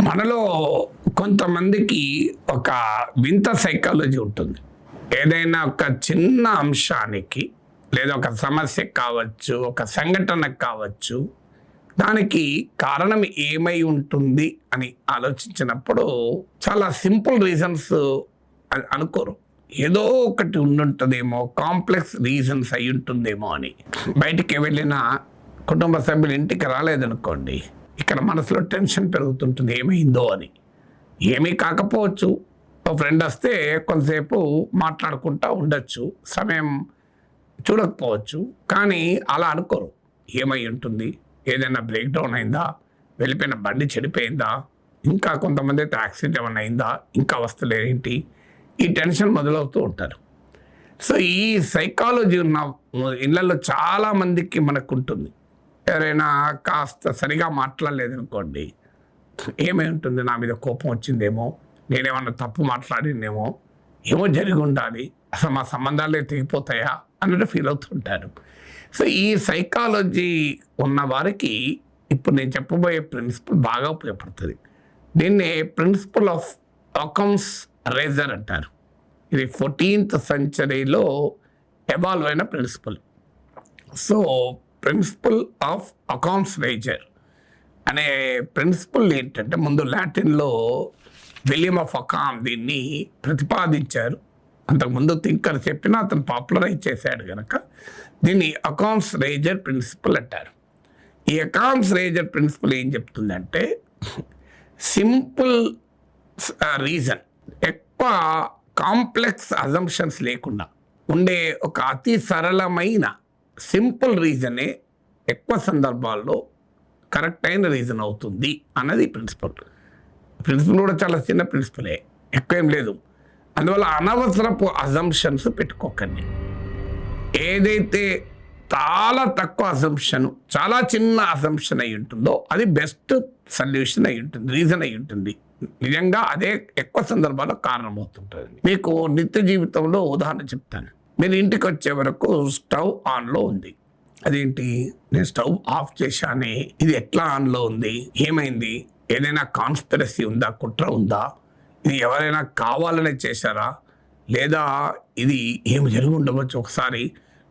మనలో కొంతమందికి ఒక వింత సైకాలజీ ఉంటుంది. ఏదైనా ఒక చిన్న అంశానికి లేదా ఒక సమస్య కావచ్చు, ఒక సంఘటన కావచ్చు, దానికి కారణం ఏమై ఉంటుంది అని ఆలోచించినప్పుడు చాలా సింపుల్ రీజన్స్ అనుకోరు. ఏదో ఒకటి ఉండుంటుందేమో, కాంప్లెక్స్ రీజన్స్ అయి ఉంటుందేమో అని. బయటికి వెళ్ళిన కుటుంబ సభ్యులు ఇంటికి రాలేదనుకోండి, ఇక్కడ మనసులో టెన్షన్ పెరుగుతుంటుంది, ఏమైందో అని. ఏమీ కాకపోవచ్చు, ఒక ఫ్రెండ్ వస్తే కొంతసేపు మాట్లాడుకుంటూ ఉండొచ్చు, సమయం చూడకపోవచ్చు, కానీ అలా అనుకోరు. ఏమై ఉంటుంది, ఏదైనా బ్రేక్ డౌన్ అయిందా, వెళ్ళిపోయిన బండి చెడిపోయిందా, ఇంకా కొంతమంది అయితే యాక్సిడెంట్ ఏమైనా అయిందా, ఇంకా వస్తలేరేంటి, ఈ టెన్షన్ మొదలవుతూ ఉంటారు. సో ఈ సైకాలజీ ఉన్న ఇళ్ళల్లో చాలామందికి మనకు ఉంటుంది. ఎవరైనా కాస్త సరిగా మాట్లాడలేదనుకోండి, ఏమై ఉంటుంది, నా మీద కోపం వచ్చిందేమో, నేనేమన్నా తప్పు మాట్లాడిందేమో, ఏమో జరిగి ఉండాలి, అసలు మా సంబంధాలే తెగిపోతాయా అన్నట్టు ఫీల్ అవుతుంటారు. సో ఈ సైకాలజీ ఉన్న వారికి ఇప్పుడు నేను చెప్పబోయే ప్రిన్సిపల్ బాగా ఉపయోగపడుతుంది. దీన్ని ప్రిన్సిపల్ ఆఫ్ అకౌంట్స్ రేజర్ అంటారు. ఇది 14th centuryలో ఎవాల్వ్ అయిన principle. So principle of Occam's razor అనే ప్రిన్సిపల్ ఏంటంటే, ముందు లాటిన్లో విలియం ఆఫ్ అకామ్ దీన్ని ప్రతిపాదించారు. అంతకుముందు థింకర్ చెప్పినా అతను పాపులరైజ్ చేశాడు కనుక దీన్ని అకౌంట్స్ రేజర్ ప్రిన్సిపల్ అంటారు. ఈ అకౌంట్స్ రేజర్ ప్రిన్సిపల్ ఏం చెప్తుందంటే, సింపుల్ రీజన్, ఎక్కువ కాంప్లెక్స్ అజంప్షన్స్ లేకుండా ఉండే ఒక అతి సరళమైన సింపుల్ రీజనే ఎక్కువ సందర్భాల్లో కరెక్ట్ అయిన రీజన్ అవుతుంది అన్నది ప్రిన్సిపల్. కూడా చాలా చిన్న ప్రిన్సిపలే, ఎక్కువ ఏం లేదు. అందువల్ల అనవసరపు అజంప్షన్స్ పెట్టుకోకండి. ఏదైతే చాలా తక్కువ అజంప్షన్, చాలా చిన్న అజంప్షన్ అయి ఉంటుందో అది బెస్ట్ సొల్యూషన్ అయి ఉంటుంది, రీజన్ అయి ఉంటుంది. నిజంగా అదే ఎక్కువ సందర్భాల్లో కారణమవుతుంటుంది. మీకు నిత్య జీవితంలో ఉదాహరణ చెప్తాను. మీరు ఇంటికి వచ్చే వరకు స్టవ్ ఆన్లో ఉంది. అదేంటి, నేను స్టవ్ ఆఫ్ చేశానే, ఇది ఎట్లా ఆన్లో ఉంది, ఏమైంది, ఏదైనా కాన్స్పిరసీ ఉందా, కుట్ర ఉందా, ఇది ఎవరైనా కావాలనే చేశారా, లేదా ఇది ఏమి జరిగి ఉండవచ్చు, ఒకసారి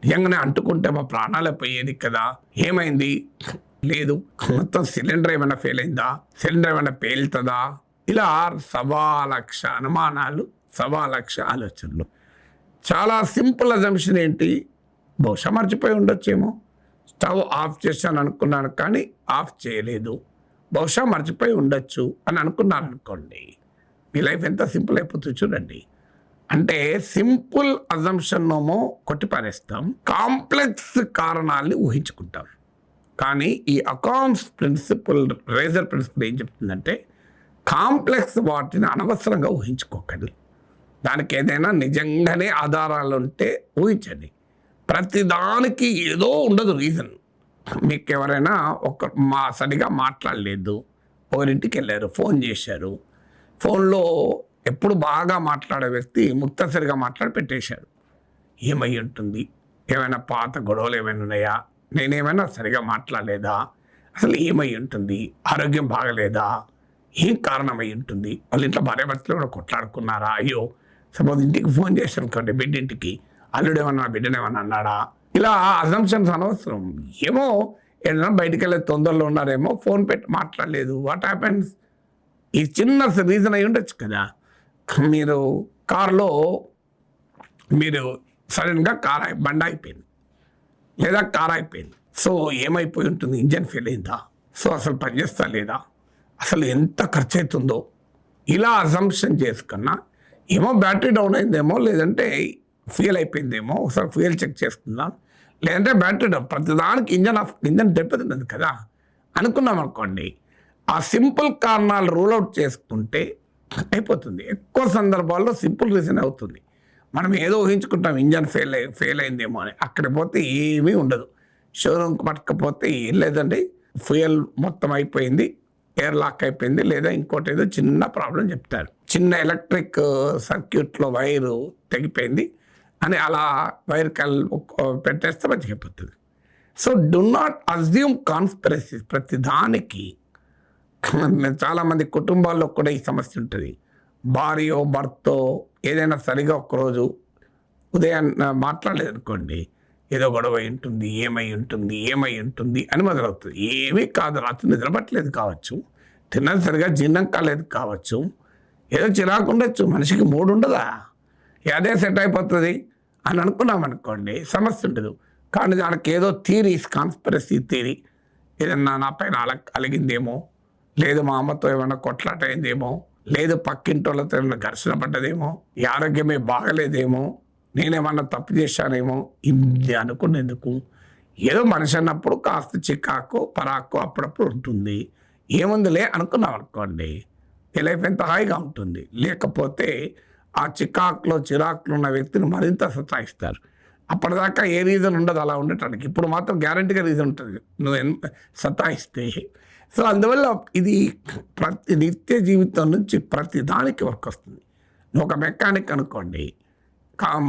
నిజంగానే అంటుకుంటే మా ప్రాణాలే పోయేది కదా, ఏమైంది, లేదు, మొత్తం సిలిండర్ ఏమైనా ఫెయిల్ అయిందా, సిలిండర్ ఏమైనా పేలుతుందా, ఇలా 1,00,000 అనుమానాలు, 1,00,000 ఆలోచనలు. చాలా సింపుల్ అజంప్షన్ ఏంటి, బహుశా మర్చిపోయి ఉండొచ్చేమో, స్టవ్ ఆఫ్ చేశాను అనుకున్నాను కానీ ఆఫ్ చేయలేదు, బహుశా మర్చిపోయి ఉండొచ్చు అని అనుకున్నాను అనుకోండి, మీ లైఫ్ ఎంత సింపుల్ అయిపోతుంది చూడండి. అంటే సింపుల్ అజంప్షన్నేమో కొట్టిపారేస్తాం, కాంప్లెక్స్ కారణాలని ఊహించుకుంటాం. కానీ ఈ అకౌంట్స్ ప్రిన్సిపల్, రేజర్ ప్రిన్సిపల్ ఏం చెప్తుందంటే, కాంప్లెక్స్ వాటిని అనవసరంగా ఊహించుకోకండి. దానికి ఏదైనా నిజంగానే ఆధారాలు ఉంటే ఊహించండి. ప్రతిదానికి ఏదో ఉండదు రీజన్. మీకు ఎవరైనా సరిగా మాట్లాడలేదు, ఒకరింటికి వెళ్ళారు, ఫోన్ చేశారు, ఫోన్లో ఎప్పుడు బాగా మాట్లాడే వ్యక్తి ముక్తసరిగా మాట్లాడి పెట్టేశాడు. ఏమై ఉంటుంది, ఏమైనా పాత గొడవలు ఏమైనా ఉన్నాయా, నేనేమైనా సరిగా మాట్లాడలేదా, అసలు ఏమై ఉంటుంది, ఆరోగ్యం బాగలేదా, ఏం కారణమై ఉంటుంది, వాళ్ళ ఇంట్లో భార్యాభర్తలు కూడా కొట్లాడుకున్నారా, అయ్యో సపోజ్ ఇంటికి ఫోన్ చేశాను అనుకోండి, బిడ్డింటికి, అల్లుడు ఏమన్నా బిడ్డనేమన్నా అన్నాడా, ఇలా అజంప్షన్స్ అనవసరం. ఏమో ఏదైనా బయటికి వెళ్ళే తొందరలో ఉన్నారేమో, ఫోన్ పెట్టి మాట్లాడలేదు, వాట్ హ్యాపెన్స్, ఈ చిన్న రీజన్ అయి ఉండొచ్చు కదా. మీరు కారులో మీరు సడన్గా బండి అయిపోయింది, లేదా కార్ అయిపోయింది, సో ఏమైపోయి ఉంటుంది, ఇంజన్ ఫెయిల్ అయిందా, సో అసలు పనిచేస్తా లేదా, అసలు ఎంత ఖర్చు అవుతుందో, ఇలా అజంప్షన్ చేసుకున్నా, ఏమో బ్యాటరీ డౌన్ అయిందేమో, లేదంటే ఫ్యూయల్ అయిపోయిందేమో, ఒకసారి ఫ్యూయల్ చెక్ చేసుకుందాం, లేదంటే బ్యాటరీ డౌన్, ప్రతిదానికి ఇంజన్ దెబ్బతిన్నది కదా అనుకున్నాం అనుకోండి. ఆ సింపుల్ కారణాలు రూల్ అవుట్ చేసుకుంటే అయిపోతుంది. ఎక్కువ సందర్భాల్లో సింపుల్ రీజన్ అవుతుంది. మనం ఏదో ఊహించుకుంటాం, ఇంజన్ ఫెయిల్ అయిందేమో అని, అక్కడికి పోతే ఏమీ ఉండదు. షోరూమ్కి పట్టుకపోతే ఏం లేదండి, ఫ్యూయల్ మొత్తం అయిపోయింది, ఎయిర్ లాక్ అయిపోయింది, లేదా ఇంకోటి ఏదో చిన్న ప్రాబ్లం చెప్తారు, చిన్న ఎలక్ట్రిక్ సర్క్యూట్లో వైరు తెగిపోయింది అని, అలా వైర్ పెట్టేస్తే మంచిగా అయిపోతుంది. So do not assume conspiracies. ప్రతి దానికి చాలామంది కుటుంబాల్లో కూడా ఈ సమస్య ఉంటుంది. భార్యో భర్తో ఏదైనా సరిగా ఒక్కరోజు ఉదయం మాట్లాడలేదనుకోండి, ఏదో గొడవ ఉంటుంది, ఏమై ఉంటుంది అని మొదలవుతుంది. ఏమీ కాదు, రాత్రి నిద్రపట్టలేదు కావచ్చు, తిన్నది సరిగా జీర్ణం కాలేదు కావచ్చు, ఏదో చిరాకు ఉండొచ్చు, మనిషికి మూడు ఉండదా, అదే సెట్ అయిపోతుంది అని అనుకున్నాం అనుకోండి, సమస్య ఉండదు. కానీ దానికి ఏదో థీరీస్, కాన్స్పిరసీ థీరీ, ఏదన్నా నా పైన అలిగిందేమో, లేదు మా అమ్మతో ఏమైనా కొట్లాట అయిందేమో, లేదు పక్కింటోళ్ళతో ఏమైనా ఘర్షణ పడ్డదేమో, ఈ ఆరోగ్యమే బాగలేదేమో, నేనేమన్నా తప్పు చేశానేమో, ఇది అనుకునేందుకు ఏదో మనిషి అన్నప్పుడు కాస్త చికాకు పరాకు అప్పుడప్పుడు ఉంటుంది. ఏముందిలే అనుకున్నాం అనుకోండి, ఈ లైఫ్ ఎంత హాయిగా ఉంటుంది. లేకపోతే ఆ చికాకులో చిరాకులో ఉన్న వ్యక్తిని మరింత సతాయిస్తారు. అప్పటిదాకా ఏ రీజన్ ఉండదు అలా ఉండటానికి, ఇప్పుడు మాత్రం గ్యారంటీగా రీజన్ ఉంటుంది నువ్వు సతాయిస్తే. సో అందువల్ల ఇది ప్రతి నిత్య జీవితం నుంచి ప్రతి దానికి వర్క్ వస్తుంది. నువ్వు ఒక మెకానిక్ అనుకోండి,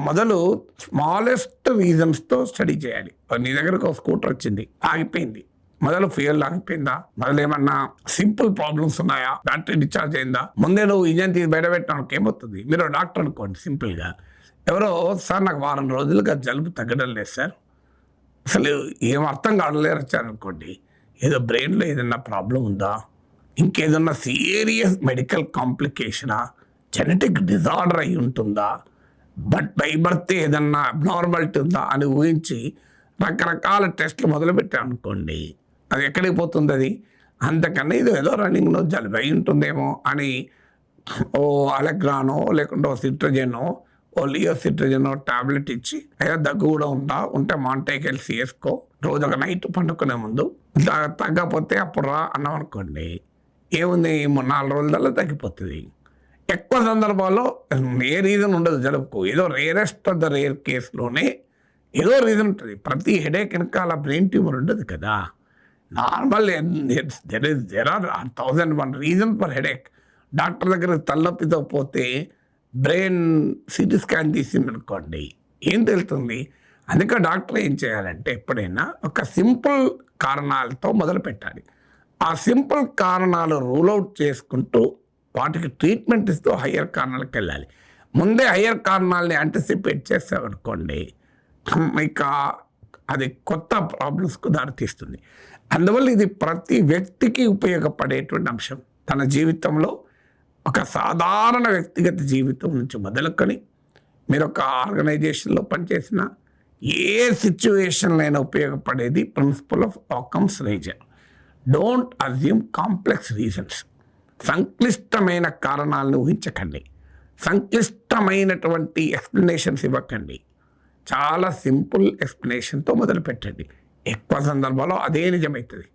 మొదలు స్మాలెస్ట్ రీజన్స్తో స్టడీ చేయాలి. నీ దగ్గరకు ఒక స్కూటర్ వచ్చింది, ఆగిపోయింది, మొదలు ఫ్యూయల్ ఆగిపోయిందా, మొదలు ఏమన్నా సింపుల్ ప్రాబ్లమ్స్ ఉన్నాయా, బ్యాటరీ డిశ్చార్జ్ అయిందా, ముందే నువ్వు ఇంజన్ తీసి బయట పెట్టడానికి ఏమవుతుంది. మీరు డాక్టర్ అనుకోండి, సింపుల్గా ఎవరో సార్ నాకు వారం రోజులుగా జలుబు తగ్గడం లేదు సార్, అసలు ఏం అర్థం కావట్లేదు వచ్చారనుకోండి, ఏదో బ్రెయిన్లో ఏదన్నా ప్రాబ్లం ఉందా, ఇంకేదన్నా సీరియస్ మెడికల్ కాంప్లికేషనా, జెనెటిక్ డిజార్డర్ అయి ఉంటుందా, బట్ బై బర్త్ ఏదన్నా అబ్నార్మాలిటీ ఉందా అని ఊహించి రకరకాల టెస్టులు మొదలుపెట్టామనుకోండి, అది ఎక్కడికి పోతుంది. అది అంతకన్నా ఇది ఏదో రన్నింగ్లో జలుబు అయి ఉంటుందేమో అని ఓ అలెగ్రానో లేకుంటే ఓ సిట్రజనో ఓ లియోసిట్రజనో టాబ్లెట్ ఇచ్చి, అయ్యా దగ్గు కూడా ఉంటే మాంటేకెళ్ళి వేసుకో, రోజు ఒక నైట్ పండుకునే ముందు, తగ్గకపోతే అప్పుడు రా అన్నాం అనుకోండి, ఏముంది 4 రోజులలో తగ్గిపోతుంది. ఎక్కువ సందర్భాల్లో ఏ రీజన్ ఉండదు జలుబుకు, ఏదో రేరెస్ట్ ఆఫ్ ద రేర్ కేసులోనే ఏదో రీజన్ ఉంటుంది. ప్రతి హెడేక్ వెనకాల బ్రెయిన్ ట్యూమర్ ఉండదు కదా. Normal there are 1001 reason for headache. Doctor దగ్గర తలనొప్పితో పోతే బ్రెయిన్ సిటీ స్కాన్ తీసింది అనుకోండి, ఏం తెలుస్తుంది. అందుకే డాక్టర్ ఏం చేయాలంటే ఎప్పుడైనా ఒక సింపుల్ కారణాలతో మొదలు పెట్టాలి. ఆ సింపుల్ కారణాలు రూల్ అవుట్ చేసుకుంటూ వాటికి ట్రీట్మెంట్ ఇస్తూ హయ్యర్ కారణాలకు వెళ్ళాలి. ముందే హయ్యర్ కారణాలని యాంటిసిపేట్ చేసామనుకోండి, ఇక అది కొత్త ప్రాబ్లమ్స్కు దారితీస్తుంది. అందువల్ల ఇది ప్రతి వ్యక్తికి ఉపయోగపడేటువంటి అంశం. తన జీవితంలో ఒక సాధారణ వ్యక్తిగత జీవితం నుంచి మొదలుకొని మీరు ఒక ఆర్గనైజేషన్లో పనిచేసిన ఏ సిచ్యువేషన్లో అయినా ఉపయోగపడేది principle of Occam's reason. Don't assume complex reasons. సంక్లిష్టమైన కారణాలను ఊహించకండి, సంక్లిష్టమైనటువంటి ఎక్స్ప్లెనేషన్స్ ఇవ్వకండి. చాలా సింపుల్ ఎక్స్ప్లెనేషన్తో మొదలు పెట్టండి. ఎక్కువ సందర్భాల్లో అదే నిజమవుతుంది.